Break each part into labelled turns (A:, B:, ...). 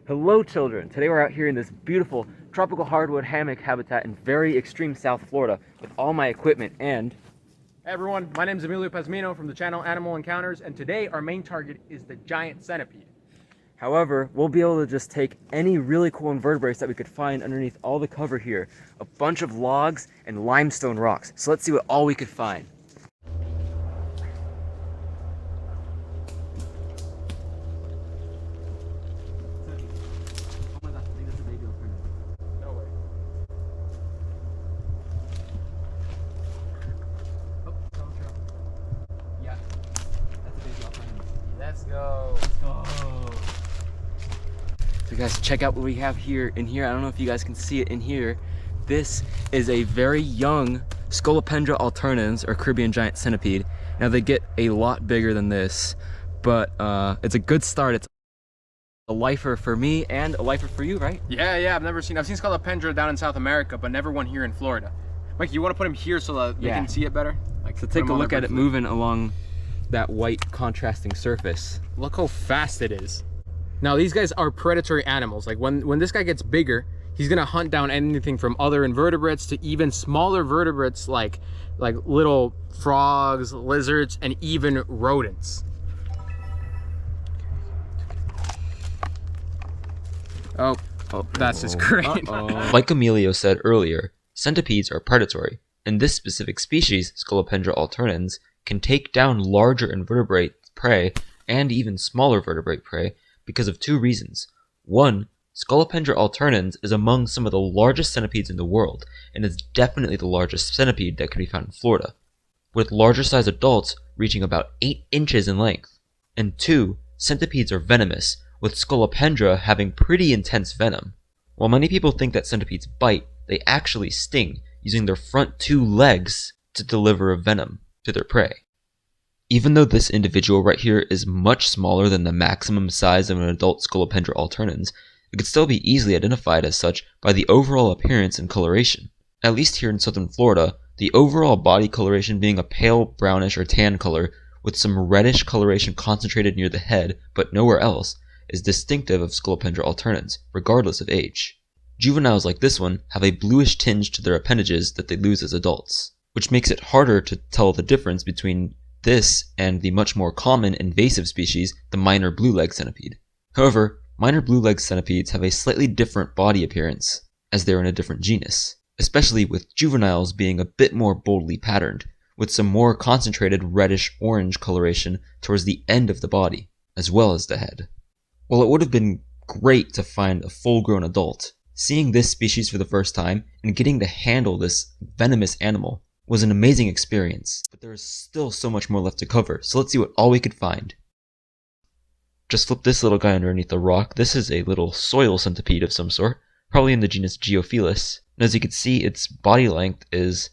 A: Hello children! Today we're out here in this beautiful tropical hardwood hammock habitat in very extreme South Florida with all my equipment and...
B: Hey everyone, my name is Emilio from the channel Animal Encounters, and today our main target is the giant centipede.
A: However, we'll be able to just take any really cool invertebrates that we could find underneath all the cover here, a bunch of logs and limestone rocks. So let's see what all we could find.
B: Let's go.
A: So guys, check out what we have here. In here, I don't know if you guys can see it in here. This is a very young Scolopendra alternans, or Caribbean Giant Centipede. Now they get a lot bigger than this, but it's a good start. It's a lifer for me and a lifer for you, right?
B: Yeah, I've seen Scolopendra down in South America, but never one here in Florida. Mike, you want to put him here so that they can see it better? Like,
A: so take a look at it moving along that white contrasting surface.
B: Look how fast it is. Now these guys are predatory animals. Like when this guy gets bigger, he's gonna hunt down anything from other invertebrates to even smaller vertebrates like little frogs, lizards, and even rodents. Oh, that's just great.
C: Like Emilio said earlier, centipedes are predatory, and this specific species, Scolopendra alternans, can take down larger invertebrate prey and even smaller vertebrate prey because of two reasons. One, Scolopendra alternans is among some of the largest centipedes in the world and is definitely the largest centipede that can be found in Florida, with larger size adults reaching about 8 inches in length. And two, centipedes are venomous, with Scolopendra having pretty intense venom. While many people think that centipedes bite, they actually sting, using their front 2 legs to deliver a venom to their prey. Even though this individual right here is much smaller than the maximum size of an adult Scolopendra alternans, it could still be easily identified as such by the overall appearance and coloration. At least here in southern Florida, the overall body coloration being a pale brownish or tan color with some reddish coloration concentrated near the head but nowhere else is distinctive of Scolopendra alternans, regardless of age. Juveniles like this one have a bluish tinge to their appendages that they lose as adults, which makes it harder to tell the difference between this and the much more common invasive species, the minor blue-leg centipede. However, minor blue-leg centipedes have a slightly different body appearance, as they're in a different genus, especially with juveniles being a bit more boldly patterned, with some more concentrated reddish-orange coloration towards the end of the body, as well as the head. While it would have been great to find a full-grown adult, seeing this species for the first time and getting to handle this venomous animal was an amazing experience, but there is still so much more left to cover, so let's see what all we could find. Just flip this little guy underneath the rock. This is a little soil centipede of some sort, probably in the genus Geophilus, and as you can see, its body length is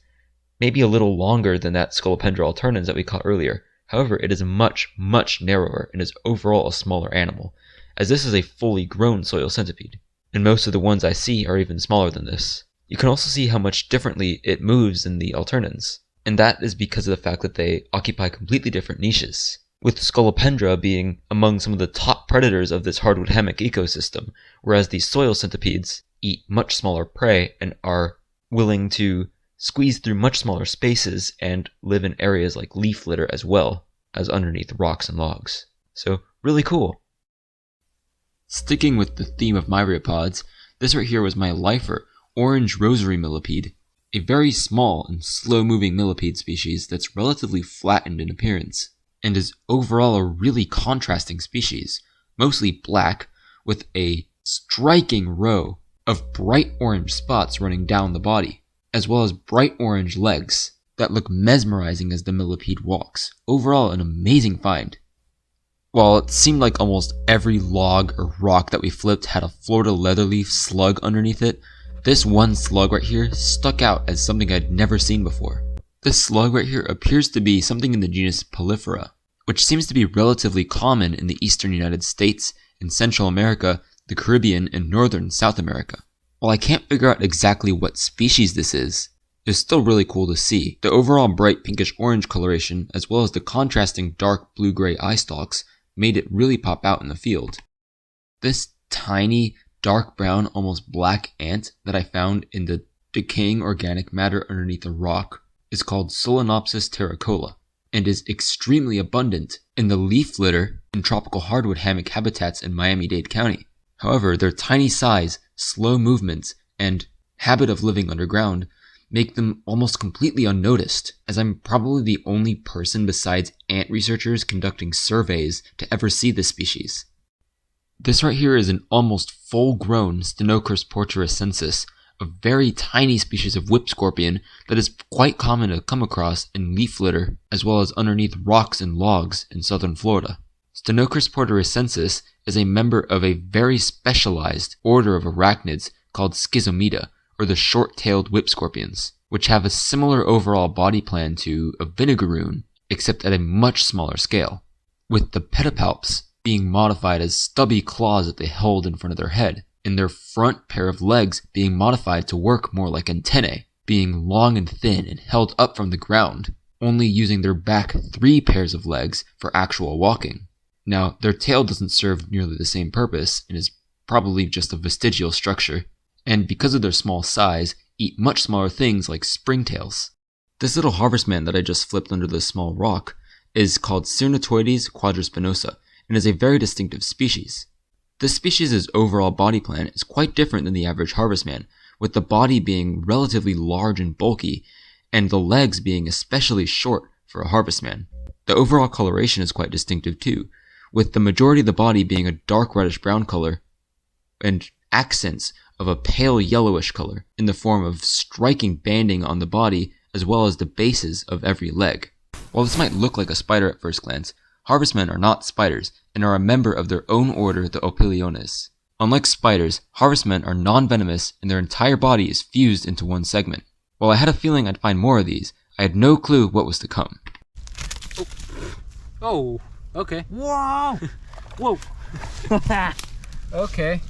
C: maybe a little longer than that Scolopendra alternans that we caught earlier. However, it is much narrower and is overall a smaller animal, as this is a fully grown soil centipede, and most of the ones I see are even smaller than this. You can also see how much differently it moves than the alternans, and that is because of the fact that they occupy completely different niches, with Scolopendra being among some of the top predators of this hardwood hammock ecosystem, whereas the soil centipedes eat much smaller prey and are willing to squeeze through much smaller spaces and live in areas like leaf litter as well as underneath rocks and logs. So, really cool. Sticking with the theme of myriapods, this right here was my lifer, orange rosary millipede, a very small and slow-moving millipede species that's relatively flattened in appearance, and is overall a really contrasting species, mostly black, with a striking row of bright orange spots running down the body, as well as bright orange legs that look mesmerizing as the millipede walks. Overall, an amazing find. While it seemed like almost every log or rock that we flipped had a Florida leatherleaf slug underneath it, this one slug right here stuck out as something I'd never seen before. This slug right here appears to be something in the genus Polyphora, which seems to be relatively common in the eastern United States, in Central America, the Caribbean, and northern South America. While I can't figure out exactly what species this is, it's still really cool to see. The overall bright pinkish orange coloration, as well as the contrasting dark blue-gray eye stalks, made it really pop out in the field. This tiny, dark brown, almost black ant that I found in the decaying organic matter underneath a rock is called Solenopsis terricola and is extremely abundant in the leaf litter in tropical hardwood hammock habitats in Miami-Dade County. However, their tiny size, slow movements, and habit of living underground make them almost completely unnoticed, as I'm probably the only person besides ant researchers conducting surveys to ever see this species. This right here is an almost full-grown Stenochrus portuacensis, a very tiny species of whip scorpion that is quite common to come across in leaf litter as well as underneath rocks and logs in southern Florida. Stenochrus portuacensis is a member of a very specialized order of arachnids called Schizomeda, or the short-tailed whip scorpions, which have a similar overall body plan to a vinegaroon, except at a much smaller scale, with the pedipalps being modified as stubby claws that they hold in front of their head, and their front pair of legs being modified to work more like antennae, being long and thin and held up from the ground, only using their back 3 pairs of legs for actual walking. Now, their tail doesn't serve nearly the same purpose and is probably just a vestigial structure, and because of their small size, eat much smaller things like springtails. This little harvestman that I just flipped under this small rock is called Cyrnotoides quadrispinosa and is a very distinctive species. This species' overall body plan is quite different than the average harvestman, with the body being relatively large and bulky, and the legs being especially short for a harvestman. The overall coloration is quite distinctive too, with the majority of the body being a dark reddish-brown color, and accents of a pale yellowish color in the form of striking banding on the body as well as the bases of every leg. While this might look like a spider at first glance, harvestmen are not spiders and are a member of their own order, the Opiliones. Unlike spiders, harvestmen are non-venomous and their entire body is fused into one segment. While I had a feeling I'd find more of these, I had no clue what was to come.
B: Oh, okay.
A: Whoa!
B: Whoa. Okay.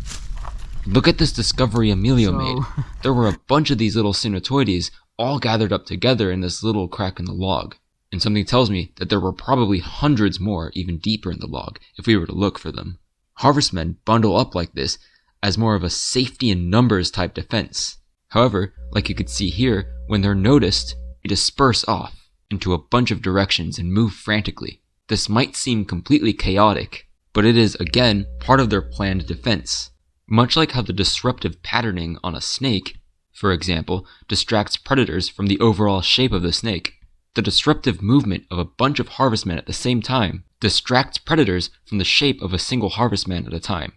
C: Look at this discovery Emilio made. There were a bunch of these little Cyrnotoides all gathered up together in this little crack in the log. And something tells me that there were probably hundreds more even deeper in the log if we were to look for them. Harvestmen bundle up like this as more of a safety in numbers type defense. However, like you could see here, when they're noticed, they disperse off into a bunch of directions and move frantically. This might seem completely chaotic, but it is, again, part of their planned defense. Much like how the disruptive patterning on a snake, for example, distracts predators from the overall shape of the snake, the disruptive movement of a bunch of harvestmen at the same time distracts predators from the shape of a single harvestman at a time.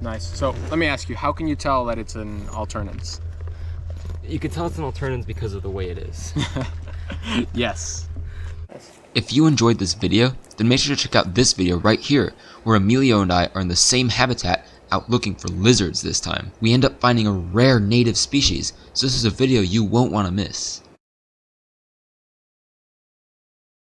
B: Nice. So let me ask you, how can you tell that it's an alternans?
A: You can tell it's an alternans because of the way it is.
B: Yes.
C: If you enjoyed this video, then make sure to check out this video right here, where Emilio and I are in the same habitat out looking for lizards this time. We end up finding a rare native species, so this is a video you won't want to miss.